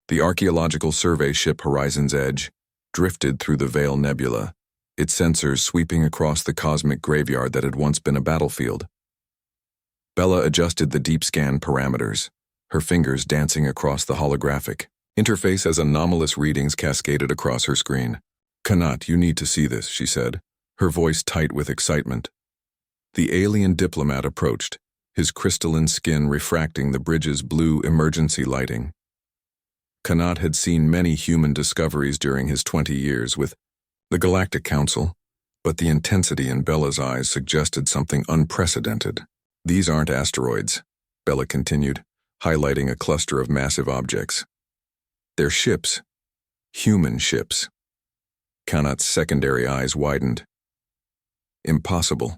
The archaeological survey ship Horizon's Edge drifted through the Veil Nebula, its sensors sweeping across the cosmic graveyard that had once been a battlefield. Bella adjusted the deep scan parameters, her fingers dancing across the holographic interface as anomalous readings cascaded across her screen. "Kanat, you need to see this," she said, her voice tight with excitement. The alien diplomat approached, his crystalline skin refracting the bridge's blue emergency lighting. Kanat had seen many human discoveries during his 20 years with the Galactic Council, but the intensity in Bella's eyes suggested something unprecedented. "These aren't asteroids," Bella continued, highlighting a cluster of massive objects. "They're ships. Human ships." Kanat's secondary eyes widened. "Impossible.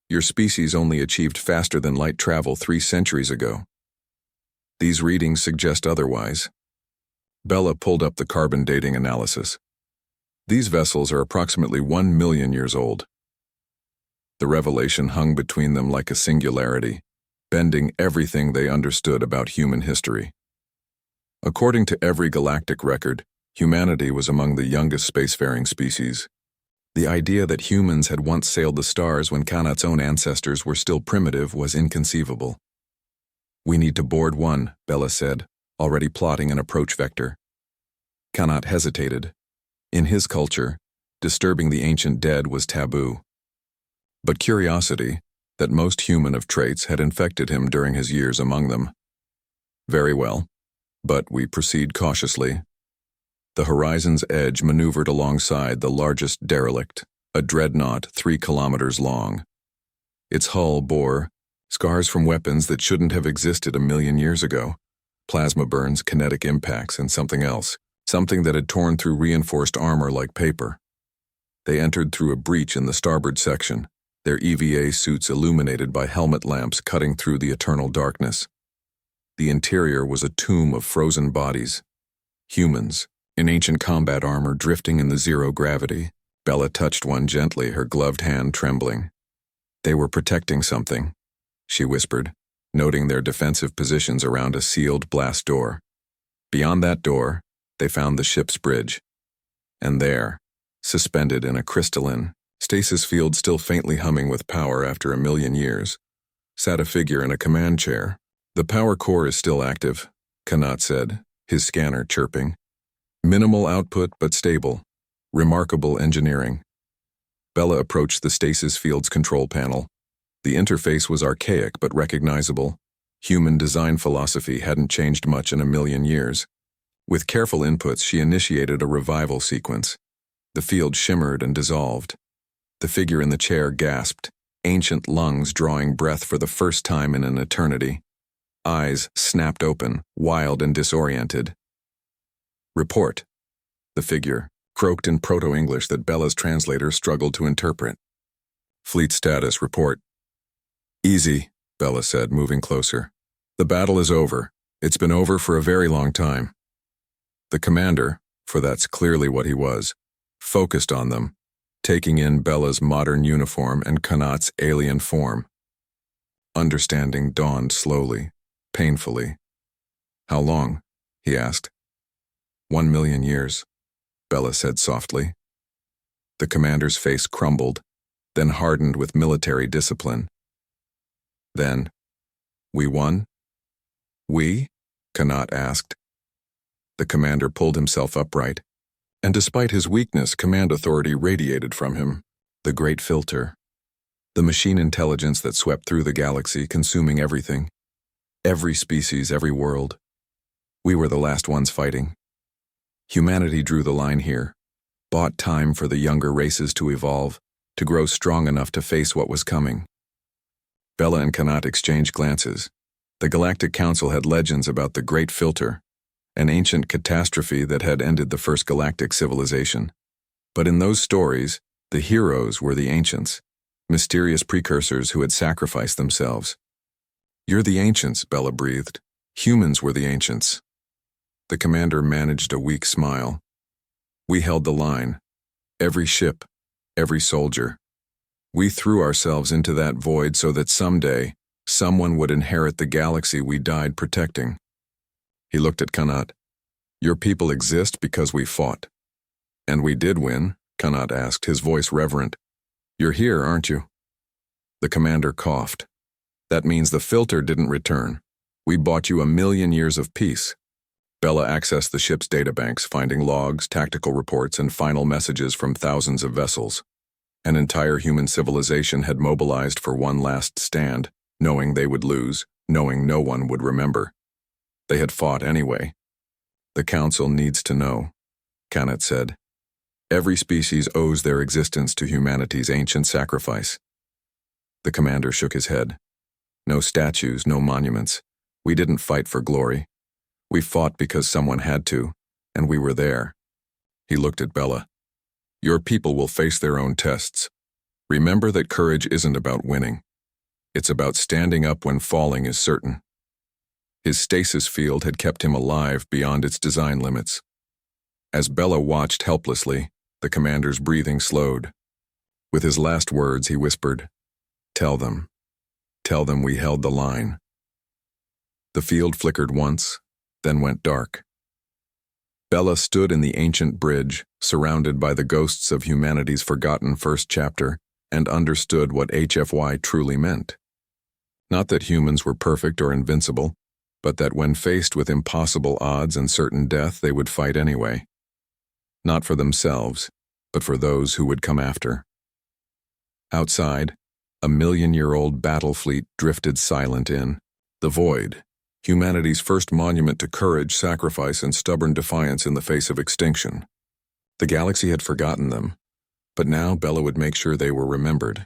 Your species only achieved faster than light travel 3 centuries ago. These readings suggest otherwise." Bella pulled up the carbon dating analysis. "These vessels are approximately 1 million years old." The revelation hung between them like a singularity, bending everything they understood about human history. According to every galactic record, humanity was among the youngest spacefaring species. The idea that humans had once sailed the stars when Kanat's own ancestors were still primitive was inconceivable. "We need to board one," Bella said, already plotting an approach vector. Kanat hesitated. In his culture, disturbing the ancient dead was taboo. But curiosity, that most human of traits, had infected him during his years among them. "Very well, but we proceed cautiously." The Horizon's Edge maneuvered alongside the largest derelict, a dreadnought 3 kilometers long. Its hull bore scars from weapons that shouldn't have existed a million years ago. Plasma burns, kinetic impacts, and something else. Something that had torn through reinforced armor like paper. They entered through a breach in the starboard section, their EVA suits illuminated by helmet lamps cutting through the eternal darkness. The interior was a tomb of frozen bodies. Humans, in ancient combat armor drifting in the zero gravity. Bella touched one gently, her gloved hand trembling. "They were protecting something," she whispered, noting their defensive positions around a sealed blast door. Beyond that door, they found the ship's bridge. And there, suspended in a crystalline stasis field still faintly humming with power after a million years, sat a figure in a command chair. "The power core is still active," Kanat said, his scanner chirping. "Minimal output but stable. Remarkable engineering." Bella approached the stasis field's control panel. The interface was archaic but recognizable. Human design philosophy hadn't changed much in a million years. With careful inputs, she initiated a revival sequence. The field shimmered and dissolved. The figure in the chair gasped, ancient lungs drawing breath for the first time in an eternity. Eyes snapped open, wild and disoriented. "Report," the figure croaked in Proto-English that Bella's translator struggled to interpret. "Fleet status report." "Easy," Bella said, moving closer. "The battle is over. It's been over for a very long time." The commander, for that's clearly what he was, focused on them, taking in Bella's modern uniform and Kanat's alien form. Understanding dawned slowly, painfully. "How long?" he asked. 1 million years, Bella said softly. The commander's face crumbled, then hardened with military discipline. "Then, we won?" "We?" Kanat asked. The commander pulled himself upright, and despite his weakness, command authority radiated from him. The great filter. The machine intelligence that swept through the galaxy, consuming everything. Every species, every world. We were the last ones fighting. Humanity drew the line here, bought time for the younger races to evolve, to grow strong enough to face what was coming. Bella and Kanat exchanged glances. The Galactic Council had legends about the Great Filter, an ancient catastrophe that had ended the first galactic civilization. But in those stories, the heroes were the ancients, mysterious precursors who had sacrificed themselves. "You're the ancients," Bella breathed. "Humans were the ancients." The commander managed a weak smile. "We held the line. Every ship, every soldier. We threw ourselves into that void so that someday, someone would inherit the galaxy we died protecting." He looked at Kanat. Your people exist because we fought. And we did win, Kanat asked, his voice reverent. You're here, aren't you? The commander coughed. That means the filter didn't return. We bought you 1,000,000 years of peace. Bella accessed the ship's databanks, finding logs, tactical reports, and final messages from thousands of vessels. An entire human civilization had mobilized for one last stand, knowing they would lose, knowing no one would remember. They had fought anyway. The Council needs to know, Kanat said. Every species owes their existence to humanity's ancient sacrifice. The commander shook his head. No statues, no monuments. We didn't fight for glory. We fought because someone had to, and we were there. He looked at Bella. Your people will face their own tests. Remember that courage isn't about winning. It's about standing up when falling is certain. His stasis field had kept him alive beyond its design limits. As Bella watched helplessly, the commander's breathing slowed. With his last words, he whispered, Tell them we held the line. The field flickered once, then went dark. Bella stood in the ancient bridge, surrounded by the ghosts of humanity's forgotten first chapter, and understood what HFY truly meant. Not that humans were perfect or invincible, but that when faced with impossible odds and certain death, they would fight anyway. Not for themselves, but for those who would come after. Outside, a 1,000,000-year-old battle fleet drifted silent in the void, humanity's first monument to courage, sacrifice, and stubborn defiance in the face of extinction. The galaxy had forgotten them, but now Bella would make sure they were remembered.